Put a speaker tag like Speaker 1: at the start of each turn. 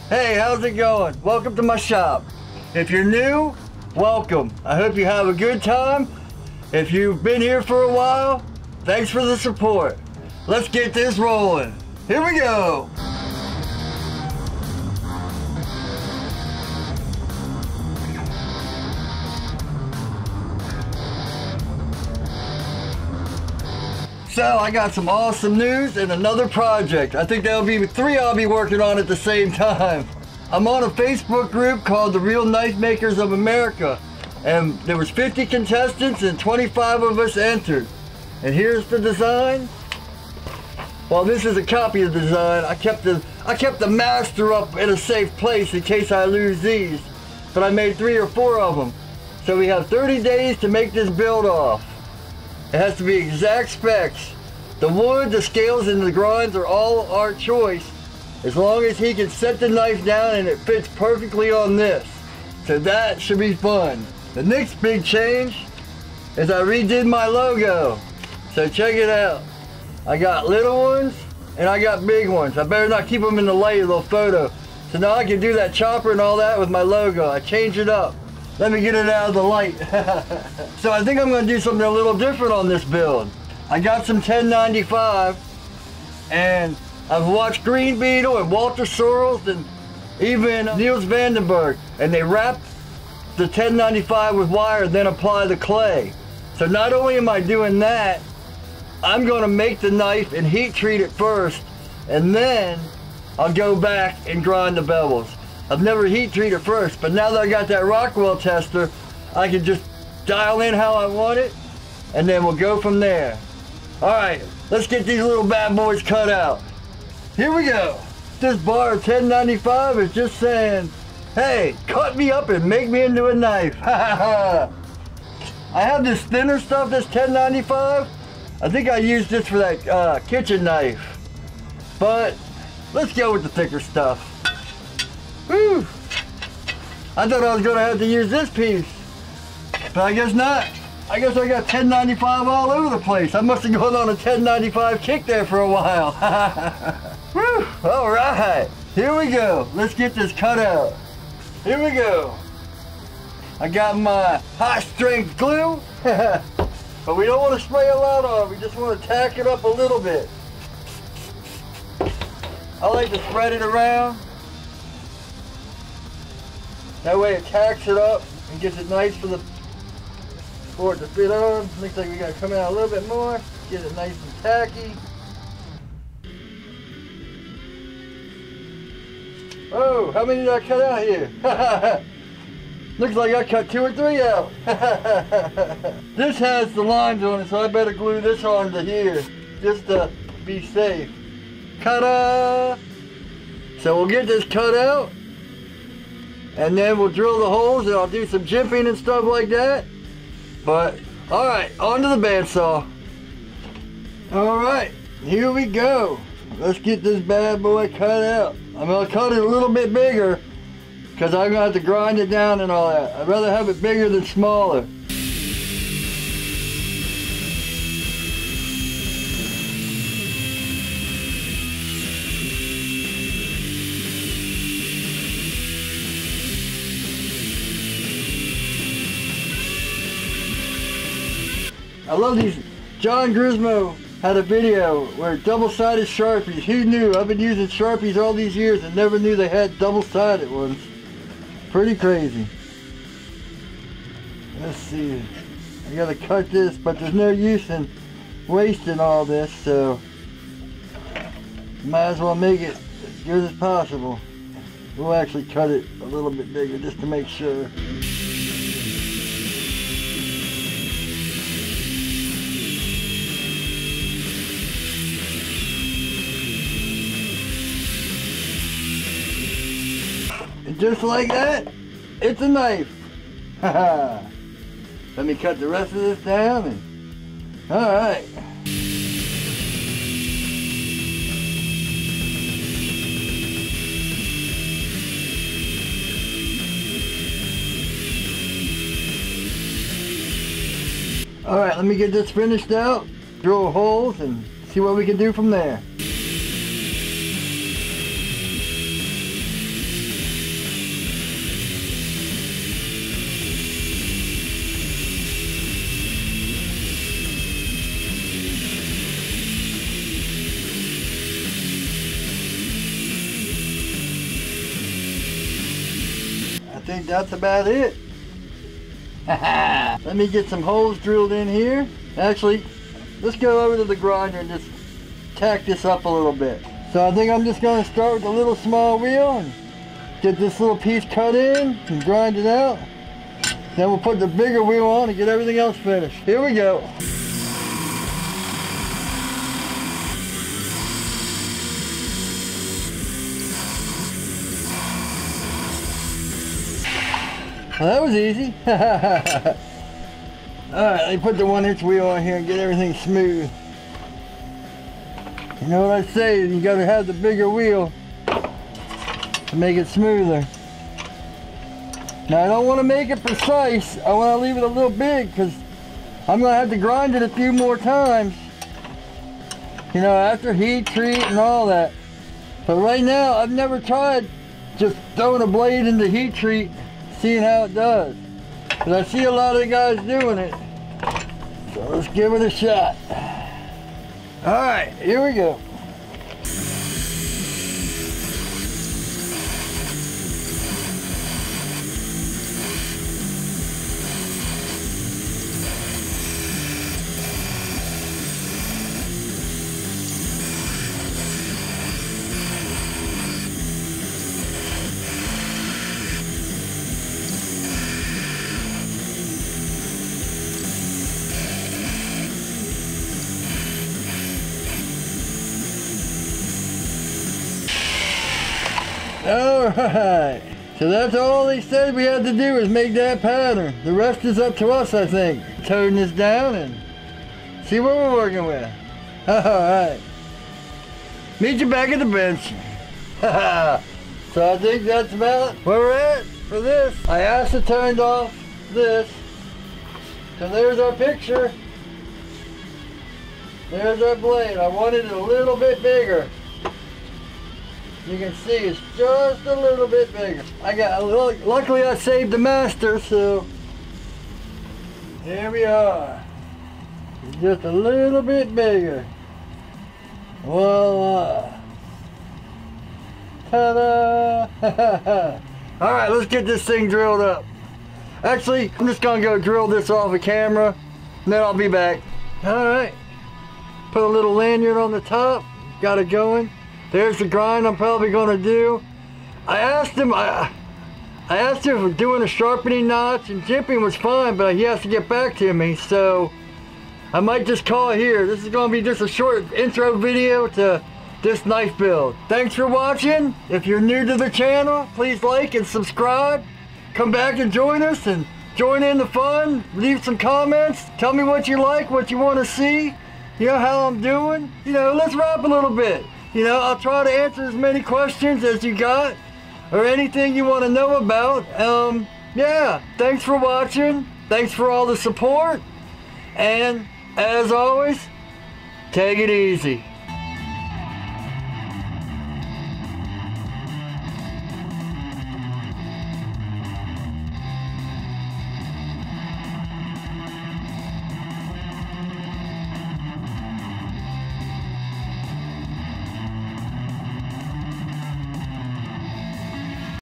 Speaker 1: Hey, how's it going? Welcome to my shop. If you're new, welcome. I hope you have a good time. If you've been here for a while, thanks for the support. Let's get this rolling. Here we go. So I got some awesome news and another project. I think there'll be 3 I'll be working on at the same time. I'm on a Facebook group called The Real Knife Makers of America, and there was 50 contestants and 25 of us entered. And here's the design. Well, this is a copy of the design. I kept the master up in a safe place in case I lose these, but I made 3 or 4 of them. So we have 30 days to make this build off. It has to be exact specs. The wood, the scales, and the grinds are all our choice, as long as he can set the knife down and it fits perfectly on this. So that should be fun. The next big change is I redid my logo. So check it out. I got little ones and I got big ones. I better not keep them in the light of the photo. So now I can do that chopper and all that with my logo. I changed it up. Let me get it out of the light. So I think I'm going to do something a little different on this build. I got some 1095, and I've watched Green Beetle and Walter Sorrells and even Niels Vandenberg, and they wrap the 1095 with wire, then apply the clay. So not only am I doing that, I'm going to make the knife and heat treat it first, and then I'll go back and grind the bevels. I've never heat treated first, but now that I got that Rockwell tester, I can just dial in how I want it, and then we'll go from there. All right, let's get these little bad boys cut out. Here we go. This bar of 1095 is just saying, hey, cut me up and make me into a knife. I have this thinner stuff, this 1095. I think I used this for that kitchen knife, but let's go with the thicker stuff. Whew. I thought I was going to have to use this piece, but I guess not. I guess I got 1095 all over the place. I must have gone on a 1095 kick there for a while. Whew. All right, here we go. Let's get this cut out. Here we go. I got my high strength glue, but we don't want to spray a lot on it. We just want to tack it up a little bit. I like to spread it around. That way it tacks it up and gets it nice for it to fit on. Looks like we got to come out a little bit more. Get it nice and tacky. Oh, how many did I cut out here? Looks like I cut 2 or 3 out. This has the lines on it, so I better glue this on to here just to be safe. Ta-da! So we'll get this cut out, and then we'll drill the holes, and I'll do some jimping and stuff like that. But, alright, on to the bandsaw. Alright, here we go. Let's get this bad boy cut out. I'm going to cut it a little bit bigger, because I'm going to have to grind it down and all that. I'd rather have it bigger than smaller. I love these. John Grismo had a video where double-sided Sharpies. Who knew? I've been using Sharpies all these years and never knew they had double-sided ones. Pretty crazy. Let's see. I gotta cut this, but there's no use in wasting all this, so might as well make it as good as possible. We'll actually cut it a little bit bigger just to make sure. And just like that, it's a knife. Let me cut the rest of this down and alright. Alright, let me get this finished out, drill holes, and see what we can do from there. think that's about it. Let me get some holes drilled in here. Actually, let's go over to the grinder and just tack this up a little bit. So I think I'm just going to start with a little small wheel and get this little piece cut in and grind it out. Then we'll put the bigger wheel on and get everything else finished. Here we go. Well, that was easy. Alright, let me put the 1-inch wheel on here and get everything smooth. You know what I say, you gotta have the bigger wheel to make it smoother. Now I don't want to make it precise, I want to leave it a little big because I'm going to have to grind it a few more times. You know, after heat treat and all that. But right now, I've never tried just throwing a blade into heat treat, seeing how it does. But I see a lot of the guys doing it. So let's give it a shot. Alright, here we go. Alright, so that's all they said we had to do is make that pattern. The rest is up to us, I think. Tone this down and see what we're working with. Alright, meet you back at the bench. So I think that's about where we're at for this. I aceturned off this. So there's our picture. There's our blade. I wanted it a little bit bigger. You can see it's just a little bit bigger. Luckily I saved the master, so here we are. It's just a little bit bigger. Voila. Ta-da! Alright, let's get this thing drilled up. Actually, I'm just gonna go drill this off the camera, and then I'll be back. Alright. Put a little lanyard on the top, got it going. There's the grind I'm probably going to do. I asked him if doing a sharpening notch and jimping was fine, but he has to get back to me, so I might just call it here. This is going to be just a short intro video to this knife build. Thanks for watching. If you're new to the channel, please like and subscribe. Come back and join us and join in the fun. Leave some comments. Tell me what you like, what you want to see. You know how I'm doing. You know, let's rap a little bit. You know, I'll try to answer as many questions as you got or anything you want to know about. Yeah, thanks for watching. Thanks for all the support. And as always, take it easy.